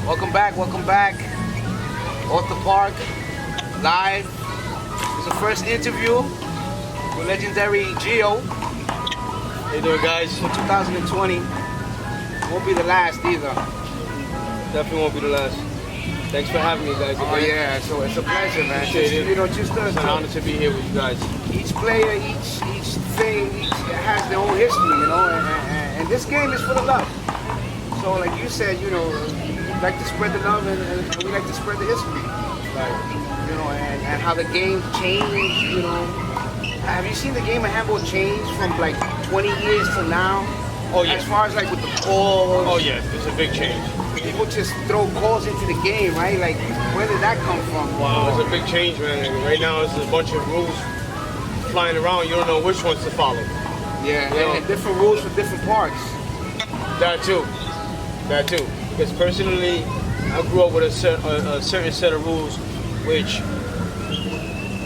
Welcome back. Off the park, live. It's the first interview with legendary Gio. How you doing, guys? For 2020. Won't be the last either. Definitely won't be the last. Thanks for having me, guys. Oh yeah, so it's a pleasure, man. Appreciate it. You know, just It's an honor to be here with you guys. Each player, each thing, has their own history, you know, and this game is full of love. So like you said, you know, we like to spread the love and we like to spread the history. Like, you know, and how the game changed, you know. Have you seen the game of handball change from like 20 years to now? Oh yeah. As far as like with the calls. Oh yeah, it's a big change. People just throw calls into the game, right? Like, where did that come from? Wow, it's a big change, man. Right now, it's a bunch of rules flying around. You don't know which ones to follow. Yeah, and different rules for different parts. That too. Because personally, I grew up with a certain set of rules, which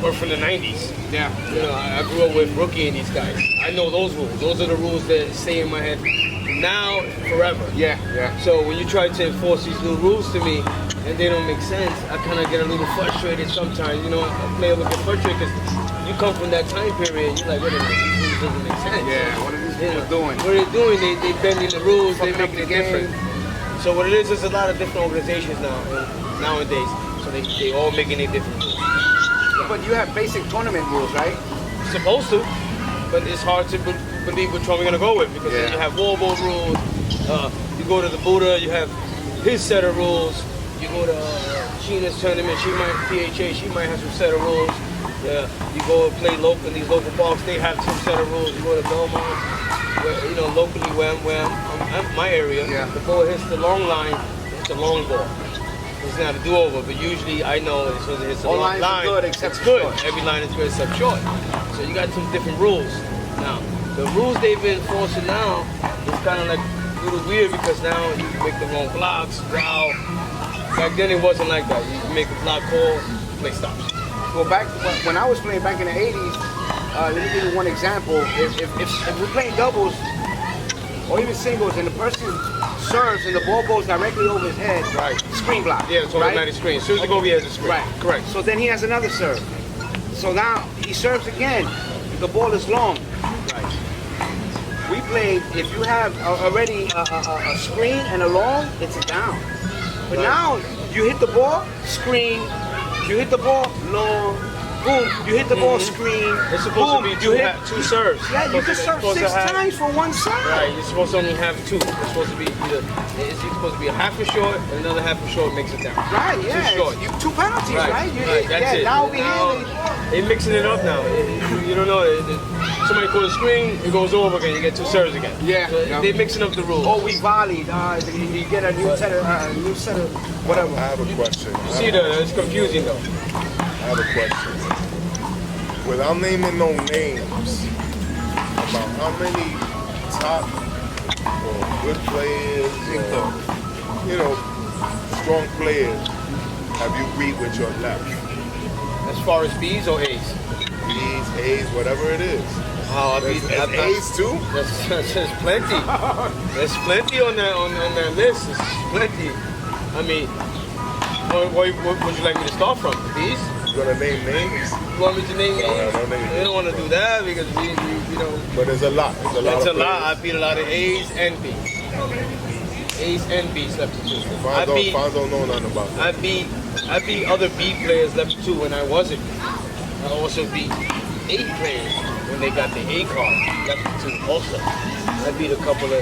were from the 90s. Yeah. You know, I grew up with Rookie and these guys. I know those rules. Those are the rules that stay in my head now, forever. Yeah. So when you try to enforce these new rules to me and they don't make sense, I kind of get a little frustrated sometimes. You know, a player will get frustrated because you come from that time period. You're like, wait a minute, these rules doesn't make sense. Yeah. What are these people doing? What are they doing? They bending the rules. They're making it different. Game. So what it is, there's a lot of different organizations nowadays. So they all making it different rules. But you have basic tournament rules, right? Supposed to, but it's hard to believe which one we're gonna go with because then you have wallball rules. You go to the Buddha, you have his set of rules. You go to Sheena's tournament, she might have some set of rules. You go play local in these local parks, they have some set of rules. You go to Belmont, where, you know, locally where I'm my area, the ball hits the long line, it's a long ball. It's not a do-over, but usually I know it's supposed to hit the long line. All lines are good except it's good. short. Every line is good except short. So you got some different rules. Now, the rules they've been enforcing now is kind of like a little weird because now you make the wrong blocks. Wow. Back then it wasn't like that. You make a block call, play stops. Well, back when I was playing back in the 80s, let me give you one example. If we're playing doubles or even singles and the person serves and the ball goes directly over his head, right? Screen block. Yeah, it's automatic screen. As soon as it goes, he has a screen. Right. Correct. So then he has another serve. So now he serves again. The ball is long. Right. We played, if you have already a screen and a long, it's a down. But now you hit the ball, screen, you hit the ball, long, boom, you hit the ball, screen. It's supposed to be two serves. Yeah, you can serve 6 times for one serve. Right, you're supposed to only have 2. It's supposed to be it's supposed to be a half a short and another half a short makes it down. Right, yeah. 2 short. You 2 penalties, right? That's it. Now we they're mixing it up now. You don't know. Somebody calls a screen, it goes over again. You get 2 serves again. Yeah. So they're mixing up the rules. Oh, we volleyed. You get a new set of whatever. I have a question. You see it's confusing though. I have a question. Without naming no names, about how many top or good players, you know, strong players have you beat with your left? As far as B's or A's? B's, A's, whatever it is. Oh, There's A's too? There's plenty. There's plenty on that list. There's plenty. I mean, what would you like me to start from? B's? You gonna name names? You want me to name names? No, name We don't want to do that because we you know. But there's a lot. It's a lot. I beat a lot of A's and B's. A's and B's left to 2. Fonz don't know nothing about that. I beat other B players left to 2 when I wasn't. I also beat A players when they got the A card left to 2 also. I beat a couple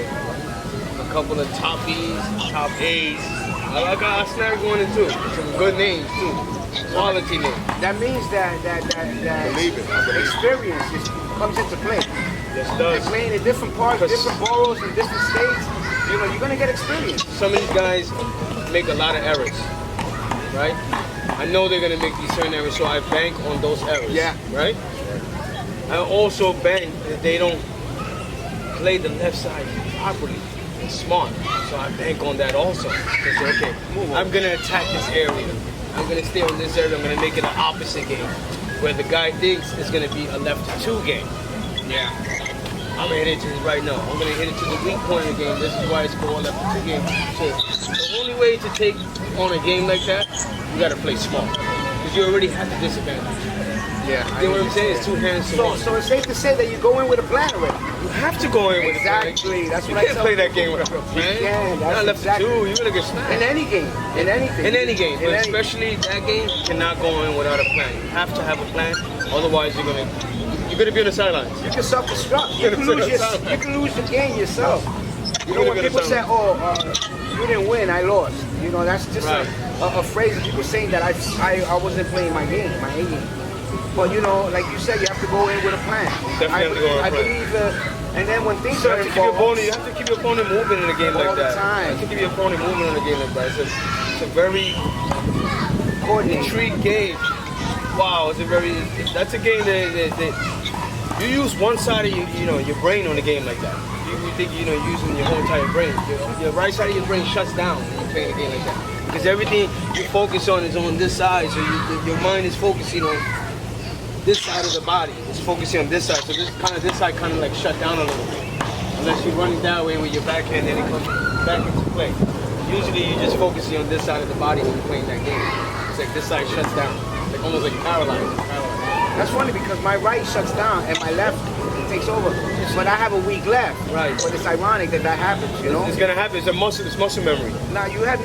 of top B's, top A's. I snagged 1 and 2. Some good names too. Quality names. That means that Believe it. I believe it. experience comes into play. Yes, it does. And playing in different parts, different boroughs, in different states, you know, you're gonna get experience. Some of these guys make a lot of errors, right? I know they're gonna make these certain errors, so I bank on those errors. Yeah. Right? I also bank that they don't play the left side properly and smart. So I bank on that also. Because okay, I'm gonna attack this area. I'm gonna stay on this area. I'm gonna make it an opposite game, where the guy thinks it's gonna be a left to 2 game. Yeah. I'm gonna hit it to this right now. I'm gonna hit it to the weak point of the game. This is why it's called left to 2 game. So the only way to take on a game like that, you gotta play smart. Because you already have the disadvantage. Yeah. You know what I'm saying? It's two hands to one. So it's safe to say that you go in with a plan already. You have to go in with Exactly. That's you what I can't tell play that people. game without a plan. You can. That's Not left exactly. to two. You're gonna get snapped. In any game. In anything. In any game, In but any- especially that game, you cannot go in without a plan. You have to have a plan, otherwise you're gonna be on the sidelines. You can self-destruct. You can lose the game yourself. You know when people say, "Oh, you didn't win, I lost." You know that's just Right. a phrase of people saying that I wasn't playing my game, my A game. But you know, like you said, you have to go in with a plan. Definitely have to go in with a I plan. believe, and then when things You are have to keep your involved, opponent. You have to keep your opponent moving in a game like All the that. time. You have to keep your opponent moving in a game like that. It's a very coordinated. intrigue game. Wow, that's a game that you use one side of your brain on a game like that. You think you're using your whole entire brain. Your right side of your brain shuts down when you're playing a game like that. Because everything you focus on is on this side, so your mind is focusing on this side of the body. It's focusing on this side, so this side kind of like shut down a little bit. Unless you're running that way with your backhand, then it comes back into play. Usually you're just focusing on this side of the body when you're playing that game. It's like this side shuts down. It's like almost like paralyzed. That's funny because my right shuts down and my left takes over. But I have a weak left. Right. But it's ironic that happens, you know? It's gonna happen. It's muscle memory. Now you had